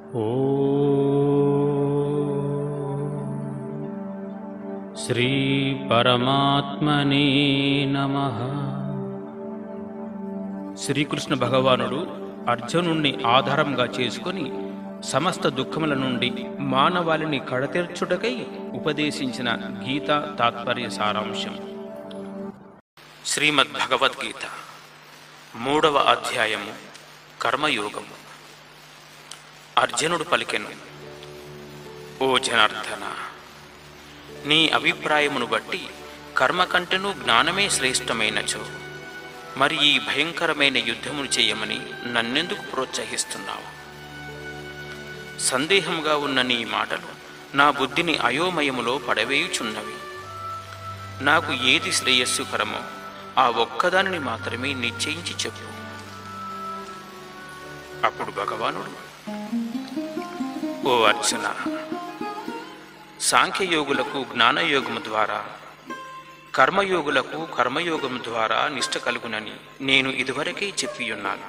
శ్రీ పరమాత్మనే నమః. శ్రీకృష్ణ భగవానుడు అర్జునుణ్ణి ఆధారంగా చేసుకొని సమస్త దుఃఖముల నుండి మానవాళిని కడతెర్చుటకై ఉపదేశించిన గీతా తాత్పర్య సారాంశం. శ్రీమద్ భగవద్గీత 3వ అధ్యాయము కర్మయోగము. అర్జునుడు పలికెను, ఓ జనార్దన, నీ అభిప్రాయమును బట్టి కర్మ కంటెను జ్ఞానమే శ్రేష్టమైనచో మరి ఈ భయంకరమైన యుద్ధమును చేయమని నన్నెందుకు ప్రోత్సహిస్తున్నావు? సందేహంగా ఉన్న నీ మాటలు నా బుద్ధిని అయోమయములో పడవేయుచున్నవి. నాకు ఏది శ్రేయస్సుకరమో ఆ ఒక్కదానిని మాత్రమే నిశ్చయించి చెప్పు. అప్పుడు భగవానుడు, ఓ అర్జున, సాంఖ్యయోగులకు జ్ఞానయోగము ద్వారా, కర్మయోగులకు కర్మయోగము ద్వారా నిష్ట కలుగునని నేను ఇదివరకే చెప్పియున్నాను.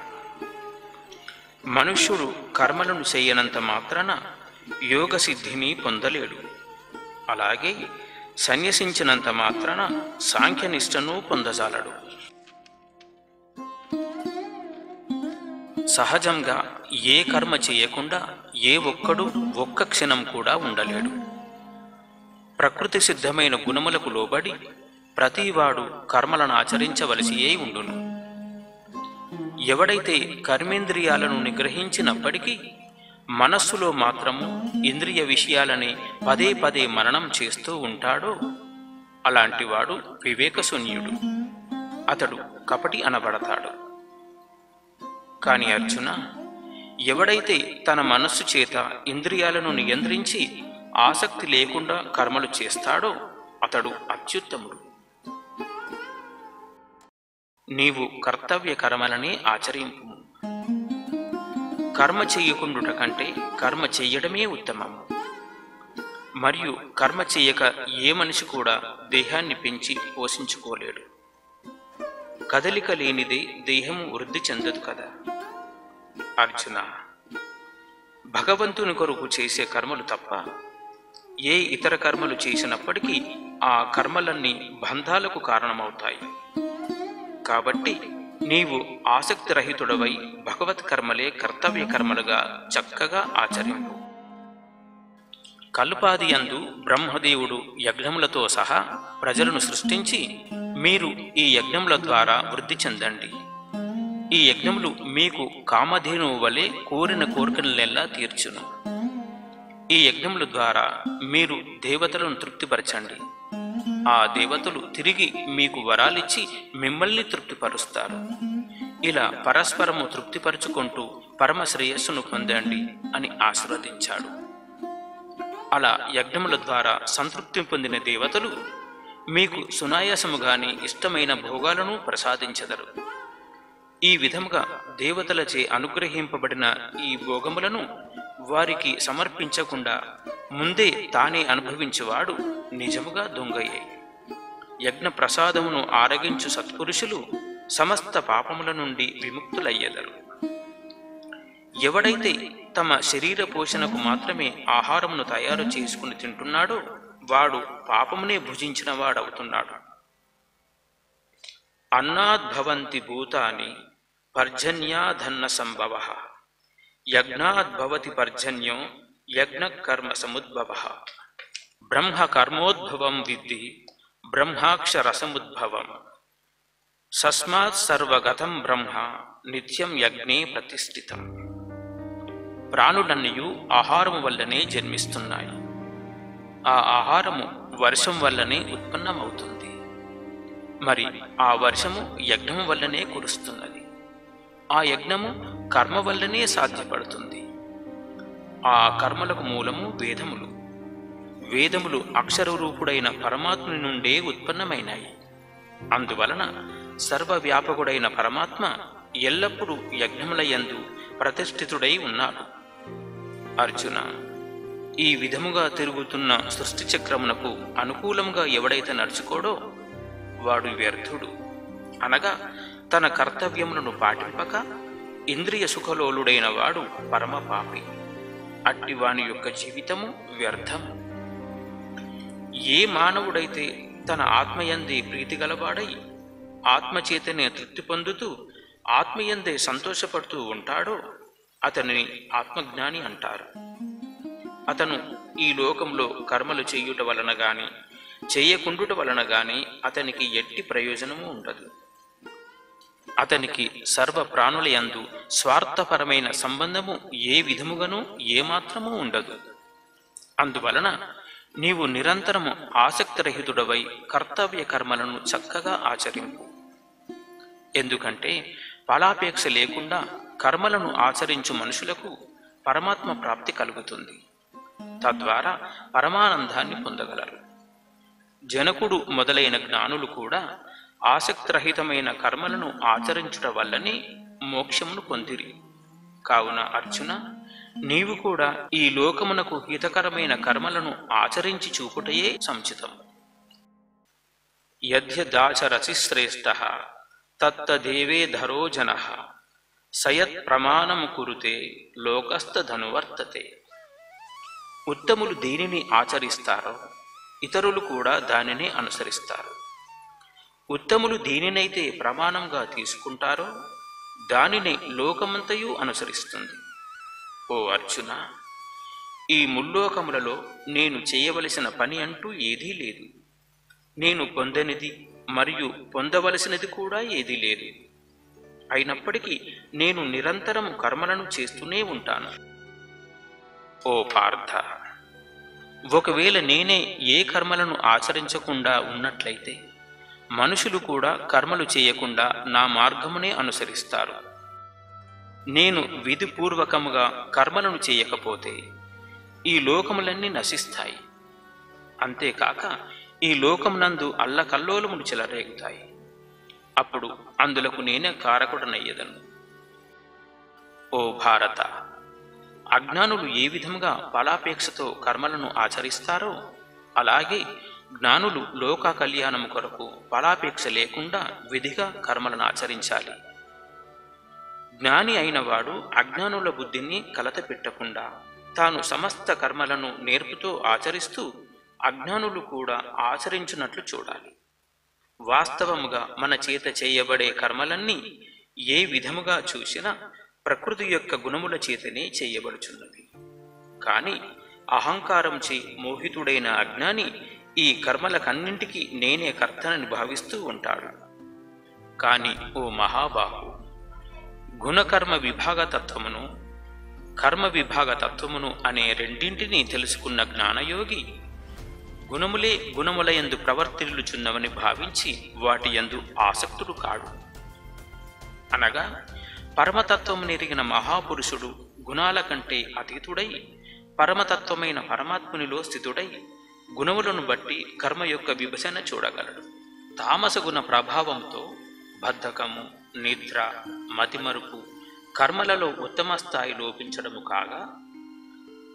మనుష్యుడు కర్మలను చేయనంత మాత్రాన యోగ సిద్ధిని పొందలేడు. అలాగే సన్యసించినంత మాత్రాన సాంఖ్యనిష్టను పొందజాలడు. సహజంగా ఏ కర్మ చేయకుండా ఏ ఒక్కడు ఒక్క క్షణం కూడా ఉండలేడు. ప్రకృతి సిద్ధమైన గుణములకు లోబడి ప్రతివాడు కర్మలను ఆచరించవలసియే ఉండును. ఎవడైతే కర్మేంద్రియాలను నిగ్రహించినప్పటికీ మనస్సులో మాత్రము ఇంద్రియ విషయాలనే పదే పదే మననం చేస్తూ ఉంటాడో అలాంటివాడు వివేకశూన్యుడు. అతడు కపటి అనబడతాడు. కాని అర్జున, ఎవడైతే తన మనస్సు చేత ఇంద్రియాలను నియంత్రించి ఆసక్తి లేకుండా కర్మలు చేస్తాడో అతడు అత్యుత్తముడు. నీవు కర్తవ్య కర్మలనే ఆచరింపు. కర్మ చెయ్యకుండుట కంటే కర్మ చెయ్యడమే ఉత్తమము. మరియు కర్మ చెయ్యక ఏ మనిషి కూడా దేహాన్ని పెంచి పోషించుకోలేడు. కదలిక లేనిదే దేహము వృద్ధి చెందదు కదా. అర్జున, భగవంతుని కొరకు చేసే కర్మలు తప్ప ఏ ఇతర కర్మలు చేసినప్పటికీ ఆ కర్మలన్నీ బంధాలకు కారణమవుతాయి. కాబట్టి నీవు ఆసక్తి రహితుడవై భగవత్ కర్మలే కర్తవ్య కర్మలుగా చక్కగా ఆచరింపు. కల్పాది యందు బ్రహ్మదేవుడు యజ్ఞములతో సహా ప్రజలను సృష్టించి, మీరు ఈ యజ్ఞముల ద్వారా వృద్ధి చెందండి. ఈ యజ్ఞములు మీకు కామధేనువు వలె కోరిన కోరికలనెల్లా తీర్చును. ఈ యజ్ఞముల ద్వారా మీరు దేవతలను తృప్తిపరచండి. ఆ దేవతలు తిరిగి మీకు వరాలిచ్చి మిమ్మల్ని తృప్తిపరుస్తారు. ఇలా పరస్పరము తృప్తిపరుచుకుంటూ పరమ శ్రేయస్సును పొందండి అని ఆశీర్వదించాడు. అలా యజ్ఞముల ద్వారా సంతృప్తి పొందిన దేవతలు మీకు సునాయాసముగానే ఇష్టమైన భోగాలను ప్రసాదించెదరు. ఈ విధముగా దేవతలచే అనుగ్రహింపబడిన ఈ భోగములను వారికి సమర్పించకుండా ముందే తానే అనుభవించేవాడు నిజముగా దొంగయే. యజ్ఞ ప్రసాదమును ఆరగించు సత్పురుషులు సమస్త పాపముల నుండి విముక్తులయ్యెదరు. ఎవడైతే తమ శరీర పోషణకు మాత్రమే ఆహారమును తయారు చేసుకుని తింటున్నాడో వాడు పాపమునే భుజించిన వాడవుతున్నాడు. అన్నాద్భవంతి భూతాని పర్జన్యాధన్న సంభవ, యజ్ఞాద్భవతి పర్జన్యో యజ్ఞకర్మ సముద్భవ. బ్రహ్మ కర్మోద్భవం విద్ధి బ్రహ్మాక్షరసముద్భవం. సస్మాత్ సర్వగతం బ్రహ్మ నిత్యం యజ్ఞే ప్రతిష్ఠితం. ప్రాణులన్నయూ ఆహారము వల్లనే జన్మిస్తున్నాయి. ఆ ఆహారము వర్షం వల్లనే ఉత్పన్నమవుతుంది. మరి ఆ వర్షము యజ్ఞము వల్లనే కురుస్తున్నది. ఆ యజ్ఞము కర్మ వల్లనే సాధ్యపడుతుంది. ఆ కర్మలకు మూలము వేదములు. వేదములు అక్షరరూపుడైన పరమాత్ముని నుండే ఉత్పన్నమైనాయి. అందువలన సర్వవ్యాపకుడైన పరమాత్మ ఎల్లప్పుడూ యజ్ఞముల యందు ప్రతిష్ఠితుడై ఉన్నాడు. అర్జున, ఈ విధముగా తిరుగుతున్న సృష్టి చక్రమునకు అనుకూలంగా ఎవడైతే నడుచుకోడో వాడు వ్యర్థుడు. అనగా తన కర్తవ్యములను పాటింపక ఇంద్రియ సుఖలోలుడైన వాడు పరమ పాపి. అట్టివాని యొక్క జీవితము వ్యర్థము. ఏ మానవుడైతే తన ఆత్మయందే ప్రీతి గలవాడై ఆత్మచేతనే తృప్తి పొందుతూ ఆత్మయందే సంతోషపడుతూ ఉంటాడో అతనిని ఆత్మజ్ఞాని అంటారు. అతను ఈ లోకంలో కర్మలు చేయుట వలన గాని చేయకుండుట వలన గాని అతనికి ఎట్టి ప్రయోజనము ఉండదు. అతనికి సర్వ ప్రాణుల యందు స్వార్థపరమైన సంబంధము ఏ విధముగానూ ఏమాత్రమూ ఉండదు. అందువలన నీవు నిరంతరము ఆసక్తిరహితుడవై కర్తవ్య కర్మలను చక్కగా ఆచరింపు. ఎందుకంటే ఫలాపేక్ష లేకుండా కర్మలను ఆచరించు మనుషులకు పరమాత్మ ప్రాప్తి కలుగుతుంది. తద్వారా పరమానందాన్ని పొందగలరు. జనకుడు మొదలైన జ్ఞానులు కూడా ఆసక్తిరహితమైన కర్మలను ఆచరించుట వల్లనే మోక్షమును పొందిరి. కావున అర్జున, నీవు కూడా ఈ లోకమునకు హితకరమైన కర్మలను ఆచరించి చూపుటయే సముచితం. యద్యదాచరసి శ్రేష్టః తత్తదేవేధరో జనః సయత్ ప్రమాణం కురుతే లోకస్థధనువర్తతే. ఉత్తములు దేనిని ఆచరిస్తారో ఇతరులు కూడా దానినే అనుసరిస్తారు. ఉత్తములు దేనినైతే ప్రమాణంగా తీసుకుంటారో దానిని లోకమంతయు అనుసరిస్తుంది. ఓ అర్జున, ఈ ముల్లోకములలో నేను చేయవలసిన పని అంటూ ఏదీ లేదు. నేను పొందనిది మరియు పొందవలసినది కూడా ఏదీ లేదు. అయినప్పటికీ నేను నిరంతరం కర్మలను చేస్తూనే ఉంటాను. ఓ పార్థ, ఒకవేళ నేనే ఏ కర్మలను ఆచరించకుండా ఉన్నట్లయితే మనుషులు కూడా కర్మలు చేయకుండా నా మార్గమునే అనుసరిస్తారు. నేను విధిపూర్వకముగా కర్మలను చేయకపోతే ఈ లోకములన్నీ నశిస్తాయి. అంతేకాక ఈ లోకమునందు అల్లకల్లోలములు చెలరేగుతాయి. అప్పుడు అందులకు నేనే కారకుడనయ్యదను. ఓ భారత, అజ్ఞానులు ఏ విధముగా ఫలాపేక్షతో కర్మలను ఆచరిస్తారో అలాగే జ్ఞానులు లోక కళ్యాణము కొరకు ఫలాపేక్ష లేకుండా విధిగా కర్మలను ఆచరించాలి. జ్ఞాని అయినవాడు అజ్ఞానుల బుద్ధిని కలత పెట్టకుండా తాను సమస్త కర్మలను నేర్పుతో ఆచరిస్తూ అజ్ఞానులు కూడా ఆచరించున్నట్లు చూడాలి. వాస్తవముగా మన చేత చేయబడే కర్మలన్నీ ఏ విధముగా చూసినా ప్రకృతి యొక్క గుణముల చేతనే చేయబడుచున్నవి. కాని అహంకారంచే మోహితుడైన అజ్ఞాని ఈ కర్మలకన్నింటికీ నేనే కర్తనని భావిస్తూ ఉంటాడు. కాని ఓ మహాబాహు, గుణకర్మ విభాగతత్వమును కర్మ విభాగతత్వమును అనే రెండింటినీ తెలుసుకున్న జ్ఞానయోగి గుణములే గుణములయందు ప్రవర్తిల్లుచున్నవని భావించి వాటి యందు ఆసక్తుడు కాడు. అనగా పరమతత్వము నెరిగిన మహాపురుషుడు గుణాల కంటే అతీతుడై పరమతత్వమైన పరమాత్మునిలో స్థితుడై గుణములను బట్టి కర్మ యొక్క విభజన చూడగలడు. తామస గుణ ప్రభావంతో బద్ధకము, నిద్ర, మతిమరుపు కర్మలలో ఉత్తమ స్థాయి లోపించడము కాగా,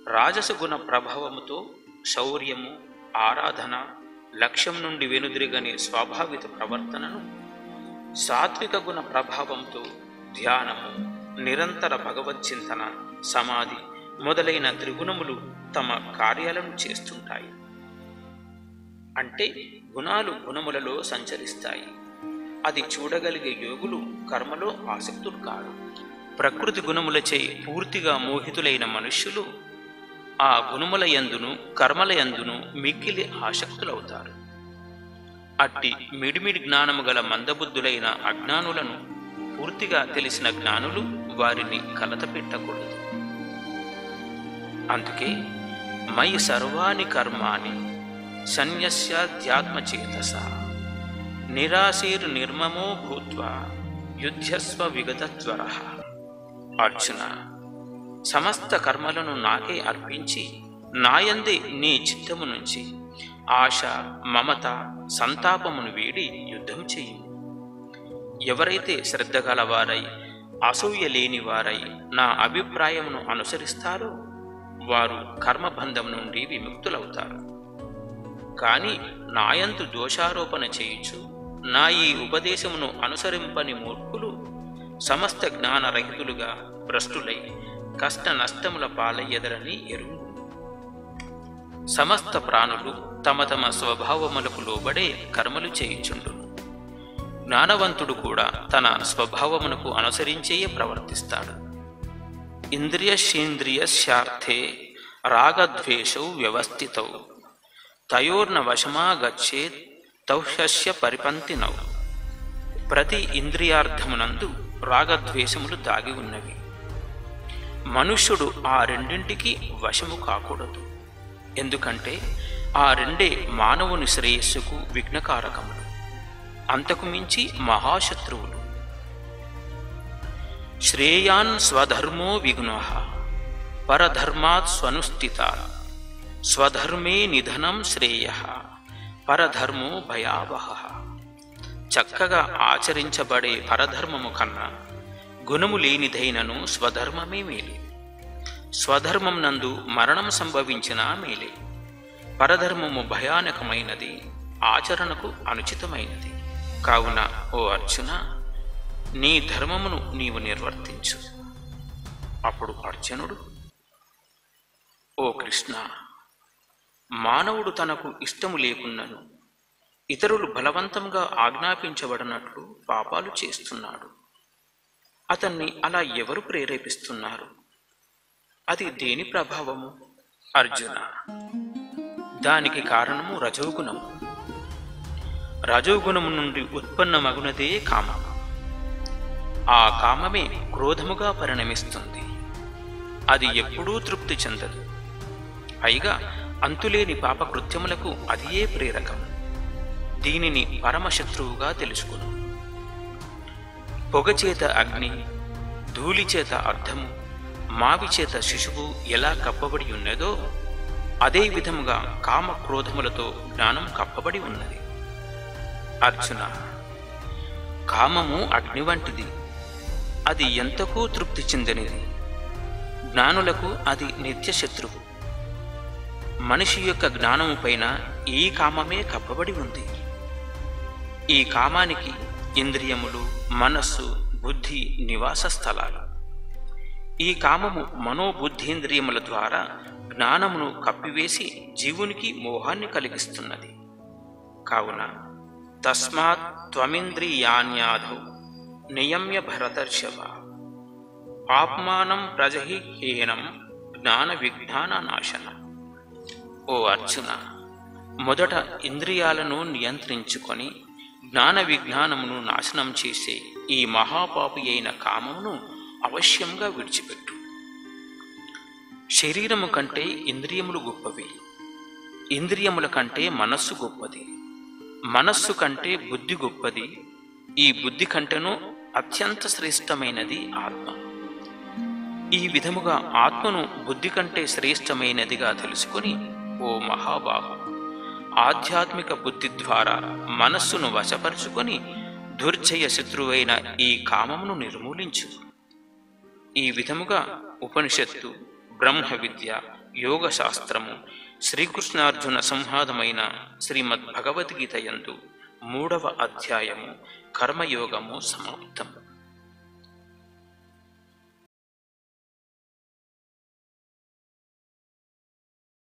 రాజస గుణ ప్రభావముతో శౌర్యము, ఆరాధన, లక్ష్యం నుండి వెనుదిరిగనే స్వాభావిక ప్రవర్తనను, సాత్విక గుణ ప్రభావంతో ధ్యానము, నిరంతర భగవచ్చింతన, సమాధి మొదలైన త్రిగుణములు తమ కార్యాలను చేస్తుంటాయి. అంటే గుణాలు గుణములలో సంచరిస్తాయి. అది చూడగలిగే యోగులు కర్మలో ఆసక్తులు కాదు. ప్రకృతి గుణములచే పూర్తిగా మోహితులైన మనుష్యులు ఆ గుణముల యందును కర్మల యందును మిక్కిలి ఆసక్తులవుతారు. అట్టి మిడిమిడి జ్ఞానము గల మందబుద్ధులైన అజ్ఞానులను పూర్తిగా తెలిసిన జ్ఞానులు వారిని కలత పెట్టకూడదు. అందుకే మయి సర్వాణి కర్మాణి సన్యస్యాధ్యాత్మచేతస నిరాశీర్ నిర్మమో భూత్వా యుధ్యస్వ విగతజ్వరః. అర్జున, సమస్త కర్మలను నాకే అర్పించి నాయందే నీ చిత్తము నుంచి ఆశ, మమత, సంతాపమును వీడి యుద్ధం చెయ్యి. ఎవరైతే శ్రద్ధ గలవారై అసూయ లేనివారై నా అభిప్రాయమును అనుసరిస్తారో వారు కర్మబంధం నుండి విముక్తులవుతారు. కాని నాయందు దోషారోపణ చేయుచు నా ఈ ఉపదేశమును అనుసరింపని మూర్ఖులు సమస్త జ్ఞానరహితులుగా భ్రష్టులై కష్ట నష్టముల పాలయ్యదరని ఎరుంగు. సమస్త ప్రాణులు తమ తమ స్వభావములకు లోబడే కర్మలు చేయుచుండును. జ్ఞానవంతుడు కూడా తన స్వభావమునకు అనుసరించేయే ప్రవర్తిస్తాడు. ఇంద్రియశేంద్రియస్యార్థే రాగద్వేషౌ వ్యవస్థితౌ తయోర్న వశమా గచ్చేత్ తౌహ్యస్య పరిపంతినౌ. ప్రతి ఇంద్రియార్థమునందు రాగద్వేషములు దాగి ఉన్నవి. మనుష్యుడు ఆ రెండింటికి వశము కాకూడదు. ఎందుకంటే ఆ రెండే మానవుని శ్రేయస్సుకు విఘ్నకారకములు, అంతకు మించి మహాశత్రువులు. శ్రేయాన్ స్వధర్మో విఘ్నః పరధర్మాత్ స్వనుస్థితాత్ స్వధర్మే నిధనం శ్రేయః పరధర్మో భయావహః. చక్కగా ఆచరించబడే పరధర్మము కన్నా గుణము లేనిదైనను స్వధర్మమే మేలు. స్వధర్మం నందు మరణం సంభవించినా మేలే. పరధర్మము భయానకమైనది, ఆచరణకు అనుచితమైనది. కావున ఓ అర్జున, నీ ధర్మమును నీవు నిర్వర్తించు. అప్పుడు అర్జునుడు, ఓ కృష్ణ, మానవుడు తనకు ఇష్టము లేకున్నను ఇతరులు బలవంతంగా ఆజ్ఞాపించబడినట్లు పాపాలు చేస్తున్నాడు. అతన్ని అలా ఎవరు ప్రేరేపిస్తున్నారు? అది దేని ప్రభావము? అర్జున, దానికి కారణము రజోగుణము. రజోగుణము నుండి ఉత్పన్నమగునదే కామము. ఆ కామమే క్రోధముగా పరిణమిస్తుంది. అది ఎప్పుడూ తృప్తి చెందదు. పైగా అంతులేని పాపకృత్యములకు అదియే ప్రేరకం. దీనిని పరమశత్రువుగా తెలుసుకును. పొగచేత అగ్ని, ధూళిచేత అర్థము, మావిచేత శిశువు ఎలా కప్పబడి ఉన్నదో అదే విధముగా కామక్రోధములతో జ్ఞానం కప్పబడి ఉన్నది. అర్జున, కామము అగ్ని వంటిది. అది ఎంతకూ తృప్తి చెందనిది. జ్ఞానులకు అది నిత్యశత్రువు. మనిషి యొక్క జ్ఞానము పైన ఈ కామమే కప్పబడి ఉంది. ఈ కామానికి ఇంద్రియములు, మనస్సు, బుద్ధి నివాస స్థలాలు. ఈ కామము మనోబుద్ధీంద్రియముల ద్వారా జ్ఞానమును కప్పివేసి జీవునికి మోహాన్ని కలిగిస్తున్నది. కావున తస్మాత్ త్వమింద్రియాణ్యాధౌ నియమ్య భరతర్షభ ఆత్మానం ప్రజహిహీనం జ్ఞాన విజ్ఞాన నాశనం. ఓ అర్జున, మొదట ఇంద్రియాలను నియంత్రించుకొని జ్ఞాన విజ్ఞానమును నాశనం చేసే ఈ మహాపాపి అయిన కామమును అవశ్యంగా విడిచిపెట్టు. శరీరము కంటే ఇంద్రియములు గొప్పవి. ఇంద్రియముల కంటే మనస్సు గొప్పది. మనస్సు కంటే బుద్ధి గొప్పది. ఈ బుద్ధి కంటేనూ అత్యంత శ్రేష్టమైనది ఆత్మ. ఈ విధముగా ఆత్మను బుద్ధి కంటే శ్రేష్టమైనదిగా తెలుసుకుని, ఓ మహాబాహు, ఆధ్యాత్మిక బుద్ధి ద్వారా మనస్సును వశపరుచుకొని దుర్జయ శత్రువైన ఈ కామమును నిర్మూలించు. ఈ విధముగా ఉపనిషత్తు, బ్రహ్మ విద్య, యోగ శాస్త్రము, శ్రీకృష్ణార్జున సంవాదమైన శ్రీమద్భగవద్గీత యందు 3వ అధ్యాయము కర్మయోగము సమాప్తం.